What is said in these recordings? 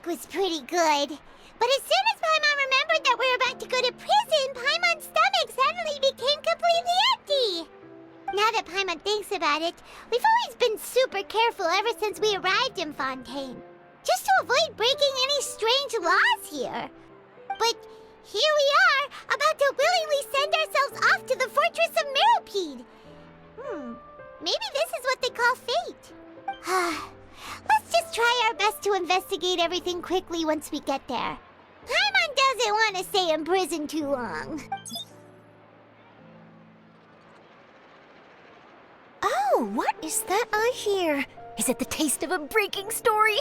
break was pretty good. But as soon as Paimon remembered that we were about to go to prison, Paimon's stomach suddenly became completely empty. Now that Paimon thinks about it, we've always been super careful ever since we arrived in Fontaine. Just to avoid breaking any strange laws here. But here we are, about to willingly send ourselves off to the Fortress of Melopide. Maybe this is what they call fate. Let's just try our best to investigate everything quickly once we get there. Paimon doesn't want to stay in prison too long. Oh, what is that I hear? Is it the taste of a breaking story?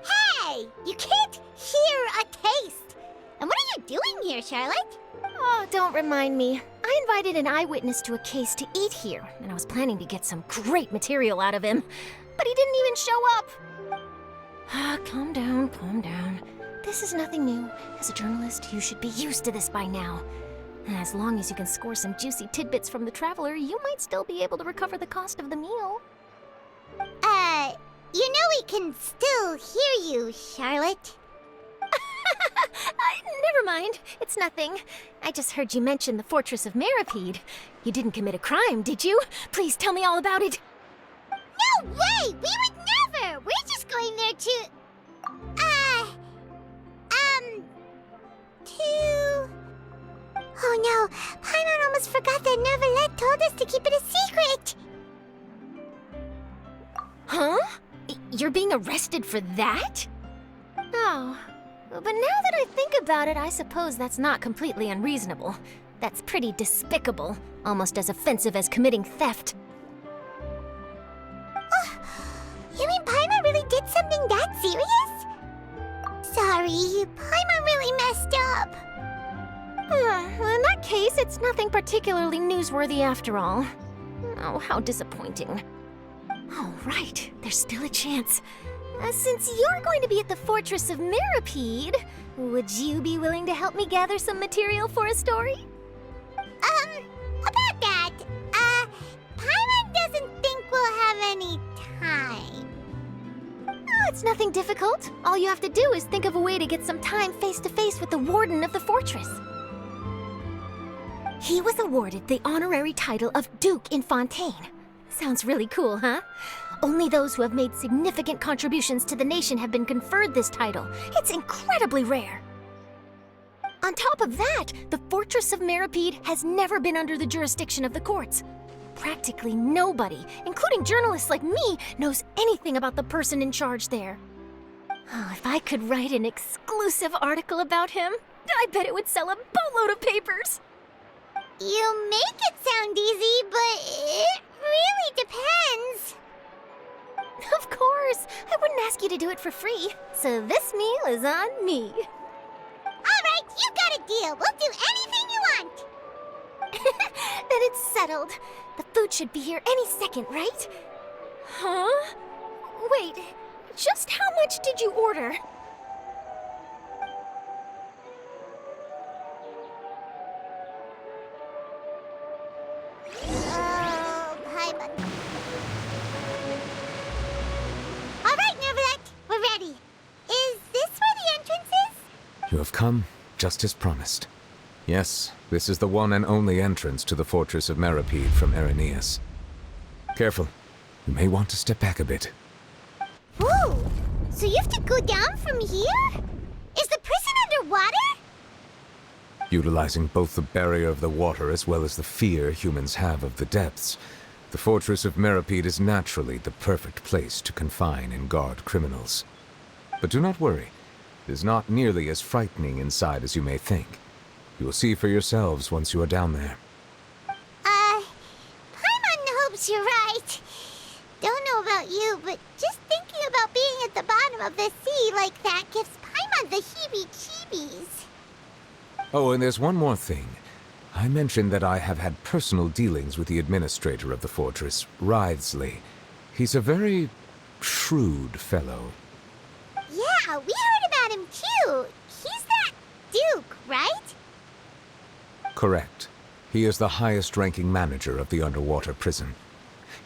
Hey! You can't hear a taste! And what are you doing here, Charlotte? Oh, don't remind me. I invited an eyewitness to a case to eat here, and I was planning to get some great material out of him. But he didn't even show up. Calm down, calm down. This is nothing new. As a journalist, you should be used to this by now. As long as you can score some juicy tidbits from the traveler, you might still be able to recover the cost of the meal. You know we can still hear you, Charlotte. Never mind. It's nothing. I just heard you mention the Fortress of Melopide. You didn't commit a crime, did you? Please tell me all about it. No way! We would never! We're just going there to... Oh no, Paimon almost forgot that Neuvillette told us to keep it a secret! Huh? You're being arrested for that? Oh, but now that I think about it, I suppose that's not completely unreasonable. That's pretty despicable, almost as offensive as committing theft. You mean Paimon really did something that serious? Sorry, Paimon really messed up. Well, in that case, it's nothing particularly newsworthy after all. Oh, how disappointing. Oh, right, there's still a chance. Since you're going to be at the Fortress of Melopide, would you be willing to help me gather some material for a story? About that, Paimon doesn't think we'll have any time. Oh, it's nothing difficult. All you have to do is think of a way to get some time face-to-face with the warden of the fortress. He was awarded the honorary title of Duke in Fontaine. Sounds really cool, huh? Only those who have made significant contributions to the nation have been conferred this title. It's incredibly rare. On top of that, the Fortress of Melopide has never been under the jurisdiction of the courts. Practically nobody, including journalists like me, knows anything about the person in charge there. Oh, if I could write an exclusive article about him, I bet it would sell a boatload of papers. You make it sound easy, but it really depends. Of course, I wouldn't ask you to do it for free, so this meal is on me. All right, you got a deal. We'll do anything you want. Then it's settled. The food should be here any second, right? Huh? Wait, just how much did you order? Oh, Paimon. All right, Neuvillette, we're ready. Is this where the entrance is? You have come, just as promised. Yes, this is the one and only entrance to the Fortress of Melopide from Irenaeus. Careful, you may want to step back a bit. Whoa, so you have to go down from here? Is the prison underwater? Utilizing both the barrier of the water as well as the fear humans have of the depths, the Fortress of Melopide is naturally the perfect place to confine and guard criminals. But do not worry, it is not nearly as frightening inside as you may think. You will see for yourselves once you are down there. Paimon hopes you're right. Don't know about you, but just thinking about being at the bottom of the sea like that gives Paimon the heebie-jeebies. Oh, and there's one more thing. I mentioned that I have had personal dealings with the administrator of the fortress, Wriothesley. He's a very shrewd fellow. Yeah, we heard about him too. He's that Duke, right? Correct. He is the highest-ranking manager of the underwater prison.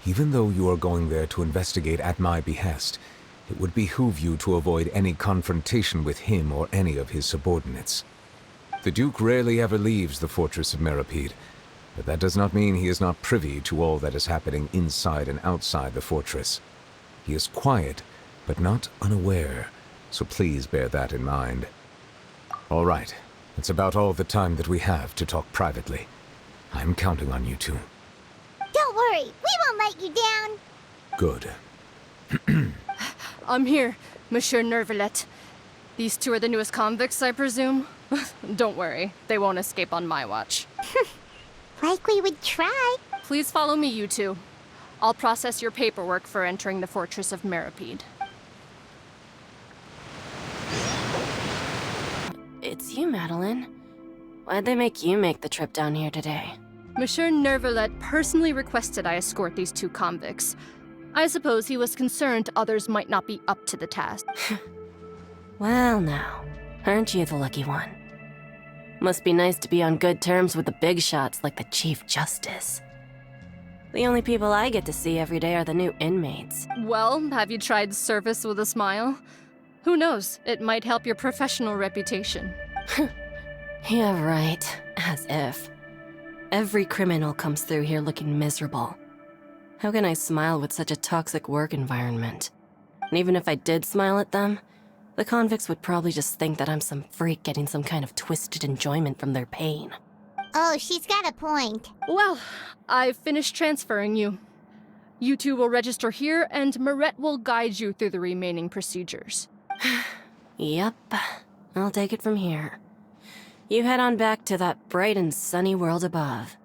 Even though you are going there to investigate at my behest, It would behoove you to avoid any confrontation with him or any of his subordinates. The Duke rarely ever leaves the Fortress of Melopide, but that does not mean he is not privy to all that is happening inside and outside the fortress. He is quiet, but not unaware, so please bear that in mind. All right, it's about all the time that we have to talk privately. I'm counting on you two. Don't worry, we won't let you down. Good. I'm here, Monsieur Nervalet. These two are the newest convicts, I presume? Don't worry, they won't escape on my watch. Like we would try. Please follow me, you two. I'll process your paperwork for entering the Fortress of Melopide. It's you, Madeline. Why'd they make you make the trip down here today? Monsieur Nervalet personally requested I escort these two convicts. I suppose he was concerned others might not be up to the task. Well now, aren't you the lucky one? Must be nice to be on good terms with the big shots like the Chief Justice. The only people I get to see every day are the new inmates. Well, have you tried service with a smile? Who knows, it might help your professional reputation. Yeah, right. As if. Every criminal comes through here looking miserable. How can I smile with such a toxic work environment? And even if I did smile at them, the convicts would probably just think that I'm some freak getting some kind of twisted enjoyment from their pain. Oh, she's got a point. Well, I've finished transferring you. You two will register here, and Marette will guide you through the remaining procedures. Yep, I'll take it from here. You head on back to that bright and sunny world above.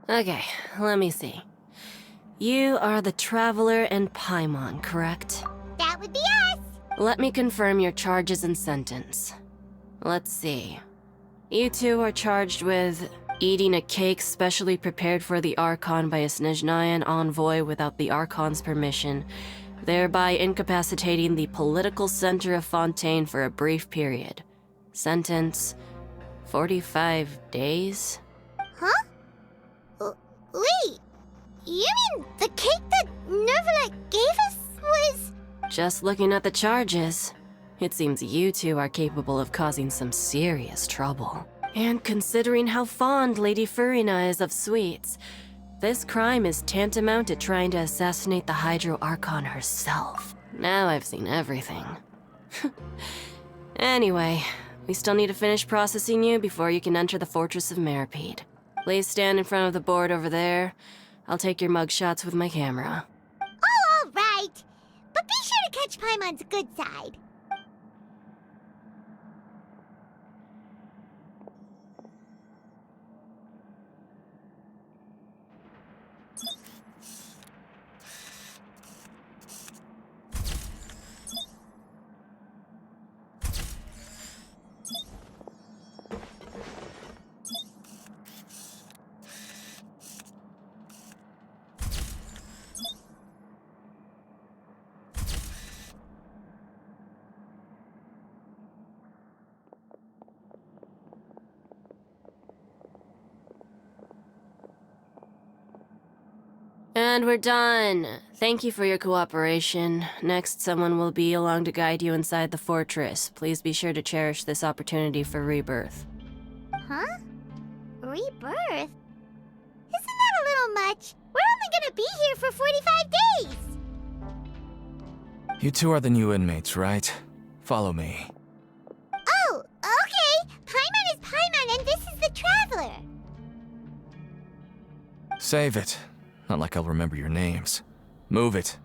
Okay, let me see. You are the Traveler and Paimon, correct? That would be us. Let me confirm your charges and sentence. Let's see. You two are charged with eating a cake specially prepared for the Archon by a Snezhnayan envoy without the Archon's permission, thereby incapacitating the political center of Fontaine for a brief period. Sentence, 45 days? Huh? Wait, you mean the cake that Nervalet gave us was... Just looking at the charges, it seems you two are capable of causing some serious trouble. And considering how fond Lady Furina is of sweets, this crime is tantamount to trying to assassinate the Hydro Archon herself. Now I've seen everything. Anyway, we still need to finish processing you before you can enter the Fortress of Melopide. Please stand in front of the board over there. I'll take your mugshots with my camera. Oh, all right. But be sure to catch Paimon's good side. And we're done. Thank you for your cooperation. Next, someone will be along to guide you inside the fortress. Please be sure to cherish this opportunity for rebirth. Huh? Rebirth? Isn't that a little much? We're only gonna be here for 45 days! You two are the new inmates, right? Follow me. Oh, okay! Paimon is Paimon and this is the Traveler! Save it. Not like I'll remember your names. Move it.